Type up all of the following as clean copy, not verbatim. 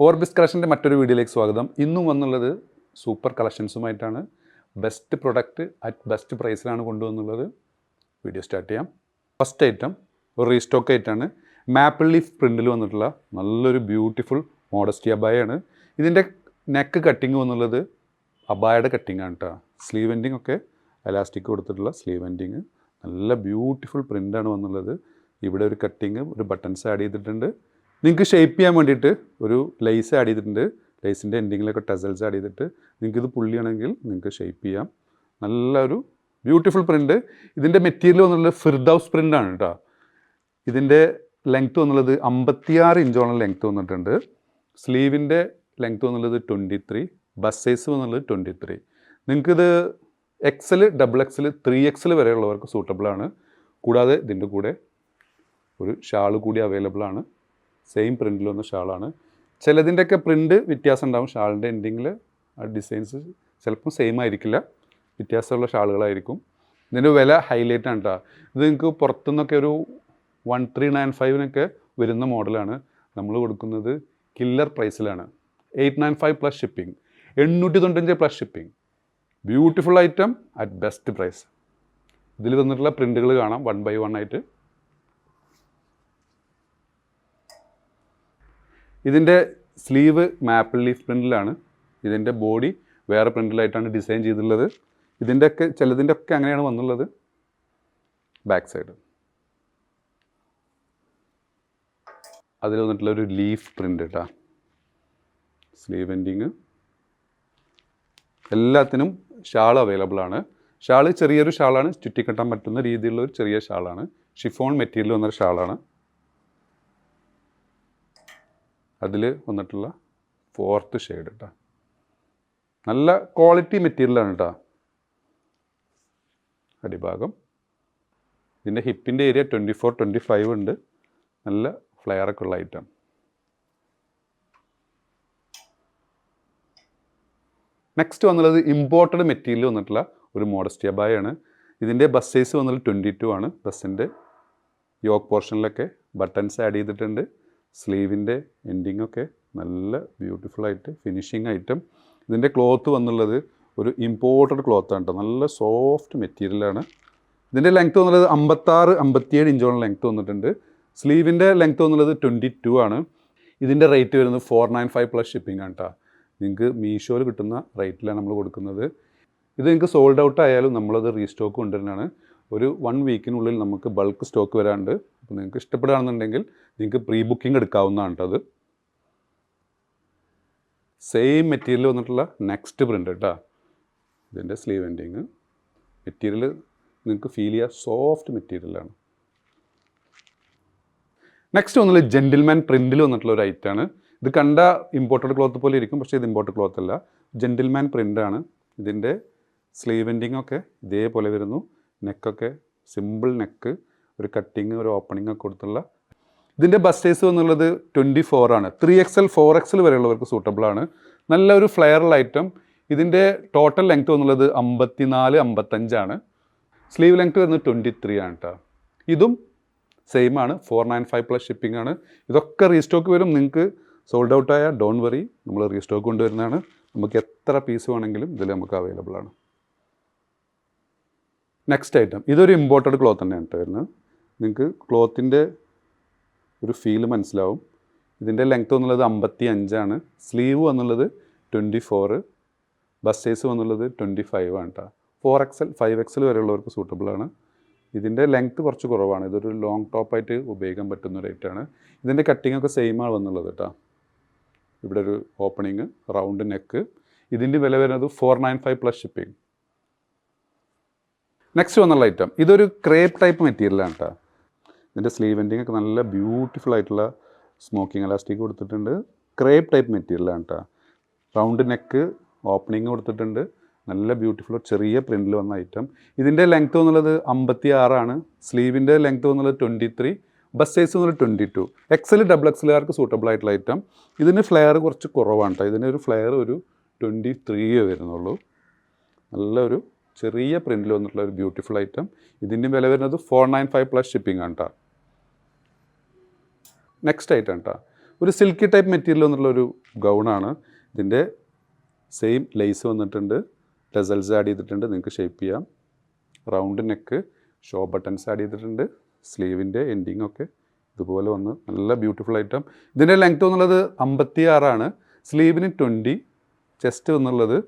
Orbis കളക്ഷൻ്റെ മറ്റൊരു വീഡിയോയിലേക്ക് സ്വാഗതം. ഇന്നും വന്നുള്ളത് സൂപ്പർ കളക്ഷൻസുമായിട്ടാണ്. ബെസ്റ്റ് പ്രൊഡക്റ്റ് അറ്റ് ബെസ്റ്റ് പ്രൈസിലാണ് കൊണ്ടുവന്നുള്ളത്. വീഡിയോ സ്റ്റാർട്ട് ചെയ്യാം. ഫസ്റ്റ് ഐറ്റം ഒരു റീസ്റ്റോക്ക് ആയിട്ടാണ്. മാപ്പിൾ ലീഫ് പ്രിൻറ്റിൽ വന്നിട്ടുള്ള നല്ലൊരു ബ്യൂട്ടിഫുൾ മോഡസ്റ്റി അബായാണ്. ഇതിൻ്റെ നെക്ക് കട്ടിങ് വന്നുള്ളത് അബായയുടെ കട്ടിങ് ആണ് കേട്ടോ. സ്ലീവ് എൻഡിങ് ഒക്കെ എലാസ്റ്റിക് കൊടുത്തിട്ടുള്ള സ്ലീവ് എൻഡിങ്, നല്ല ബ്യൂട്ടിഫുൾ പ്രിൻ്റാണ് വന്നുള്ളത്. ഇവിടെ ഒരു കട്ടിങ്, ഒരു ബട്ടൺസ് ആഡ് ചെയ്തിട്ടുണ്ട്. നിങ്ങൾക്ക് ഷേപ്പ് ചെയ്യാൻ വേണ്ടിയിട്ട് ഒരു ലേസ് ആഡ് ചെയ്തിട്ടുണ്ട്. ലേസിൻ്റെ എൻഡിങ്ങിലൊക്കെ ടെസൽസ് ആഡ് ചെയ്തിട്ട് നിങ്ങൾക്കിത് പുള്ളിയാണെങ്കിൽ നിങ്ങൾക്ക് ഷേപ്പ് ചെയ്യാം. നല്ലൊരു ബ്യൂട്ടിഫുൾ പ്രിൻ്റ്. ഇതിൻ്റെ മെറ്റീരിയൽ വന്നുള്ളത് ഫിർദൗസ് പ്രിൻ്റാണ് കേട്ടോ. ഇതിൻ്റെ ലെങ്ത്ത് വന്നുള്ളത് 56 ഇഞ്ചോളം ലെങ്ത്ത് വന്നിട്ടുണ്ട്. സ്ലീവിൻ്റെ ലെങ്ത്ത് വന്നുള്ളത് 23, ബസ് സൈസ് വന്നുള്ളത് 23. നിങ്ങൾക്കിത് XL, XXL, 3XL വരെയുള്ളവർക്ക് സൂട്ടബിളാണ്. കൂടാതെ ഇതിൻ്റെ കൂടെ ഒരു ഷാള് കൂടി അവൈലബിൾ ആണ്. സെയിം പ്രിൻറ്റിൽ വന്ന ഷാളാണ്. ചിലതിൻ്റെയൊക്കെ പ്രിൻറ്റ് വ്യത്യാസം ഉണ്ടാകും. ഷാളിൻ്റെ എൻഡിങ്ങിൽ ഡിസൈൻസ് ചിലപ്പം സെയിം ആയിരിക്കില്ല, വ്യത്യാസമുള്ള ഷാളുകളായിരിക്കും. ഇതിൻ്റെ വില ഹൈലൈറ്റ് ആണ് കേട്ടോ. ഇത് നിങ്ങൾക്ക് പുറത്തുനിന്നൊക്കെ ഒരു 1395 വരുന്ന മോഡലാണ്. നമ്മൾ കൊടുക്കുന്നത് കില്ലർ പ്രൈസിലാണ്. 895 plus shipping, 895 plus shipping. Beautiful item at best price. ഇതിൽ വന്നിട്ടുള്ള പ്രിൻറ്റുകൾ കാണാം 1 by 1 ആയിട്ട്. ഇതിൻ്റെ സ്ലീവ് മാപ്പിൾ ലീഫ് പ്രിൻറ്റിലാണ്. ഇതിൻ്റെ ബോഡി വേറെ പ്രിൻറ്റിലായിട്ടാണ് ഡിസൈൻ ചെയ്തിട്ടുള്ളത്. ഇതിൻ്റെയൊക്കെ ചിലതിൻ്റെ ഒക്കെ അങ്ങനെയാണ് വന്നുള്ളത്. ബാക്ക് സൈഡ് അതിൽ വന്നിട്ടുള്ളൊരു ലീഫ് പ്രിൻ്റ് കേട്ടോ. സ്ലീവ് എൻഡിങ് എല്ലാത്തിനും ഷാൾ അവൈലബിൾ ആണ്. ഷാള് ചെറിയൊരു ഷാളാണ്, ചുറ്റിക്കെട്ടാൻ പറ്റുന്ന രീതിയിലുള്ള ഒരു ചെറിയ ഷാളാണ്. ഷിഫോൺ മെറ്റീരിയൽ വന്നൊരു ഷാളാണ്. അതിൽ വന്നിട്ടുള്ള 4th ഷെയ്ഡ് കേട്ടോ. നല്ല ക്വാളിറ്റി മെറ്റീരിയലാണ് കേട്ടോ. അടിഭാഗം ഇതിൻ്റെ ഹിപ്പിൻ്റെ ഏരിയ 24, 25 ഉണ്ട്. നല്ല ഫ്ലെയറൊക്കെ ഉള്ള ഐറ്റം. നെക്സ്റ്റ് വന്നുള്ളത് ഇമ്പോർട്ടഡ് മെറ്റീരിയൽ വന്നിട്ടുള്ള ഒരു മോഡസ്റ്റി അബായാണ്. ഇതിൻ്റെ ബസ് സൈസ് വന്നത് 22 ആണ്. ബസ്സിൻ്റെ യോക്ക് പോർഷനിലൊക്കെ ബട്ടൺസ് ആഡ് ചെയ്തിട്ടുണ്ട്. സ്ലീവിൻ്റെ എൻഡിങ്ങൊക്കെ നല്ല ബ്യൂട്ടിഫുള്ളായിട്ട് ഫിനിഷിങ് ഐറ്റം. ഇതിൻ്റെ ക്ലോത്ത് വന്നുള്ളത് ഒരു ഇമ്പോർട്ടഡ് ക്ലോത്താണ് കേട്ടോ. നല്ല സോഫ്റ്റ് മെറ്റീരിയലാണ്. ഇതിൻ്റെ ലെങ്ത്ത് വന്നുള്ളത് 56, 57 ഇഞ്ചോളം ലെങ്ത്ത് വന്നിട്ടുണ്ട്. സ്ലീവിൻ്റെ ലെങ്ത്ത് വന്നുള്ളത് 22 ആണ്. ഇതിൻ്റെ റേറ്റ് വരുന്നത് 495 പ്ലസ് ഷിപ്പിംഗ് ആണ് കേട്ടോ. നിങ്ങൾക്ക് മീഷോയിൽ കിട്ടുന്ന റേറ്റിലാണ് നമ്മൾ കൊടുക്കുന്നത്. ഇത് നിങ്ങൾക്ക് സോൾഡ് ഔട്ട് ആയാലും നമ്മളത് റീസ്റ്റോക്ക് കൊണ്ടുവരുന്നതാണ്. ഒരു 1 വീക്കിനുള്ളിൽ നമുക്ക് ബൾക്ക് സ്റ്റോക്ക് വരാണ്ട്. അപ്പോൾ നിങ്ങൾക്ക് ഇഷ്ടപ്പെടുകയാണെന്നുണ്ടെങ്കിൽ നിങ്ങൾക്ക് പ്രീ ബുക്കിംഗ് എടുക്കാവുന്നതാണ് കേട്ടോ. അത് സെയിം മെറ്റീരിയൽ വന്നിട്ടുള്ള നെക്സ്റ്റ് പ്രിൻ്റ് കേട്ടോ. ഇതിൻ്റെ സ്ലീവ് എൻഡിങ് മെറ്റീരിയൽ നിങ്ങൾക്ക് ഫീൽ ചെയ്യുക സോഫ്റ്റ് മെറ്റീരിയലാണ്. നെക്സ്റ്റ് വന്നുള്ളത് ജെൻറ്റിൽമാൻ പ്രിൻറ്റിൽ വന്നിട്ടുള്ള ഒരു ഐറ്റമാണ്. ഇത് കണ്ട ഇമ്പോർട്ടഡ് ക്ലോത്ത് പോലെ ഇരിക്കും, പക്ഷേ ഇത് ഇമ്പോർട്ടഡ് ക്ലോത്ത് അല്ല. ജെൻറ്റിൽമാൻ പ്രിൻ്റാണ്. ഇതിൻ്റെ സ്ലീവ് എൻഡിങ്ങൊക്കെ ഇതേപോലെ വരുന്നു. നെക്കൊക്കെ സിമ്പിൾ നെക്ക്, ഒരു കട്ടിങ്, ഒരു ഓപ്പണിംഗ് ഒക്കെ കൊടുത്തുള്ള. ഇതിൻ്റെ ബസ് സൈസ് എന്നുള്ളത് 24 ആണ്. 3XL, 4XL വരെയുള്ളവർക്ക് സൂട്ടബിളാണ്. നല്ലൊരു ഫ്ലെയറൽ ഐറ്റം. ഇതിൻ്റെ ടോട്ടൽ ലെങ്ത്ത് എന്നുള്ളത് 54, 55 ആണ്. സ്ലീവ് ലെങ്ത്ത് വരുന്നത് 23 ആണ് കേട്ടോ. ഇതും സെയിം ആണ്. 495 പ്ലസ് ഷിപ്പിംഗ് ആണ്. ഇതൊക്കെ റീസ്റ്റോക്ക് വരും. നിങ്ങൾക്ക് സോൾഡ് ഔട്ട് ആയാൽ ഡോൺ വറി, നമ്മൾ റീസ്റ്റോക്ക് കൊണ്ടുവരുന്നതാണ്. നമുക്ക് എത്ര പീസ് വേണമെങ്കിലും ഇതിൽ നമുക്ക് അവൈലബിൾ ആണ്. നെക്സ്റ്റ് ഐറ്റം ഇതൊരു ഇമ്പോർട്ടഡ് ക്ലോത്ത് തന്നെയാണ് കേട്ടോ വരുന്നത്. നിങ്ങൾക്ക് ക്ലോത്തിൻ്റെ ഒരു ഫീല് മനസ്സിലാവും. ഇതിൻ്റെ ലെങ്ത്ത് വന്നുള്ളത് 55 ആണ്. സ്ലീവ് വന്നുള്ളത് 24, ബസ് സൈസ് വന്നുള്ളത് 25 ആണ് കേട്ടോ. 4XL, 5XL വരെയുള്ളവർക്ക് സൂട്ടബിളാണ്. ഇതിൻ്റെ ലെങ്ത്ത് കുറച്ച് കുറവാണ്. ഇതൊരു ലോങ് ടോപ്പായിട്ട് ഉപയോഗിക്കാൻ പറ്റുന്ന ഒരു ഐറ്റമാണ്. ഇതിൻ്റെ കട്ടിങ് ഒക്കെ സെയിമാണ് വന്നുള്ളത് കേട്ടോ. ഇവിടെ ഒരു ഓപ്പണിങ്, റൗണ്ട് നെക്ക്. ഇതിൻ്റെ വില വരുന്നത് 495 പ്ലസ് ഷിപ്പിംഗ്. നെക്സ്റ്റ് വന്നുള്ള ഐറ്റം ഇതൊരു ക്രേപ്പ് ടൈപ്പ് മെറ്റീരിയലാണ് കേട്ടോ. ഇതിൻ്റെ സ്ലീവ് എൻഡിങ് ഒക്കെ നല്ല ബ്യൂട്ടിഫുൾ ആയിട്ടുള്ള സ്മോക്കിംഗ് എലാസ്റ്റിക് കൊടുത്തിട്ടുണ്ട്. ക്രേപ്പ് ടൈപ്പ് മെറ്റീരിയലാണ് കേട്ടോ. റൗണ്ട് നെക്ക്, ഓപ്പണിങ് കൊടുത്തിട്ടുണ്ട്. നല്ല ബ്യൂട്ടിഫുൾ ചെറിയ പ്രിൻറ്റിൽ വന്ന ഐറ്റം. ഇതിൻ്റെ ലെങ്ത്ത് വന്നുള്ളത് 56 ആണ്. സ്ലീവിൻ്റെ ലെങ്ത്ത് വന്നുള്ളത് 23, ബസ് സൈസ് വന്നുള്ളത് 22. XL, XXLകാർക്ക് സൂട്ടബിൾ ആയിട്ടുള്ള ഐറ്റം. ഇതിന് ഫ്ലെയർ കുറച്ച് കുറവാണ് കേട്ടോ. ഇതിനൊരു ഫ്ലെയർ ഒരു 23 വരുന്നുള്ളൂ. നല്ലൊരു ചെറിയ പ്രിൻറ്റിൽ വന്നിട്ടുള്ള ഒരു ബ്യൂട്ടിഫുൾ ഐറ്റം. ഇതിൻ്റെ വില വരുന്നത് 495 പ്ലസ് ഷിപ്പിംഗ് ആണ് കേട്ടോ. നെക്സ്റ്റ് ഐറ്റം കേട്ടോ. ഒരു സിൽക്കി ടൈപ്പ് മെറ്റീരിയൽ എന്നുള്ളൊരു ഗൗണാണ്. ഇതിൻ്റെ സെയിം ലേസ് വന്നിട്ടുണ്ട്, ടെസൽസ് ആഡ് ചെയ്തിട്ടുണ്ട്, നിങ്ങൾക്ക് ഷേപ്പ് ചെയ്യാം. Round neck, show buttons add ചെയ്തിട്ടുണ്ട്, സ്ലീവിൻ്റെ എൻഡിങ് ഒക്കെ ഇതുപോലെ വന്ന് നല്ല ബ്യൂട്ടിഫുൾ ഐറ്റം. ഇതിൻ്റെ ലെങ്ത് എന്നുള്ളത് 56 സ്ലീവിന് 20, ചെസ്റ്റ് എന്നുള്ളത്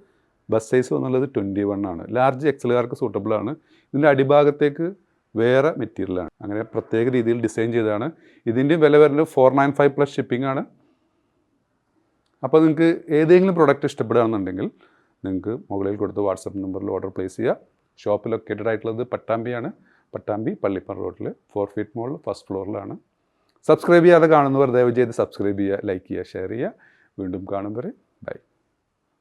ബസ് സൈസ് എന്നുള്ളത് 21 ആണ്. ലാർജ് എക്സലുകാർക്ക് സൂട്ടബിൾ ആണ്. ഇതിൻ്റെ അടിഭാഗത്തേക്ക് വേറെ മെറ്റീരിയലാണ്, അങ്ങനെ പ്രത്യേക രീതിയിൽ ഡിസൈൻ ചെയ്തതാണ്. ഇതിൻ്റെ വില വരുന്നത് 495 പ്ലസ് ഷിപ്പിംഗ് ആണ്. അപ്പോൾ നിങ്ങൾക്ക് ഏതെങ്കിലും പ്രോഡക്റ്റ് ഇഷ്ടപ്പെടുകയാണെന്നുണ്ടെങ്കിൽ നിങ്ങൾക്ക് മുകളിൽ കൊടുത്ത വാട്സപ്പ് നമ്പറിൽ ഓർഡർ പ്ലേസ് ചെയ്യുക. ഷോപ്പ് ലൊക്കേറ്റഡ് ആയിട്ടുള്ളത് പട്ടാമ്പിയാണ്. പട്ടാമ്പി പള്ളിപ്പറ റോഡിൽ 4 ഫീറ്റ് മോളിൽ ഫസ്റ്റ് ഫ്ലോറിലാണ്. സബ്സ്ക്രൈബ് ചെയ്യാതെ കാണുന്നവർ ദയവ് ചെയ്ത് സബ്സ്ക്രൈബ് ചെയ്യുക, ലൈക്ക് ചെയ്യുക, ഷെയർ ചെയ്യുക. വീണ്ടും കാണും വരെ ബൈ.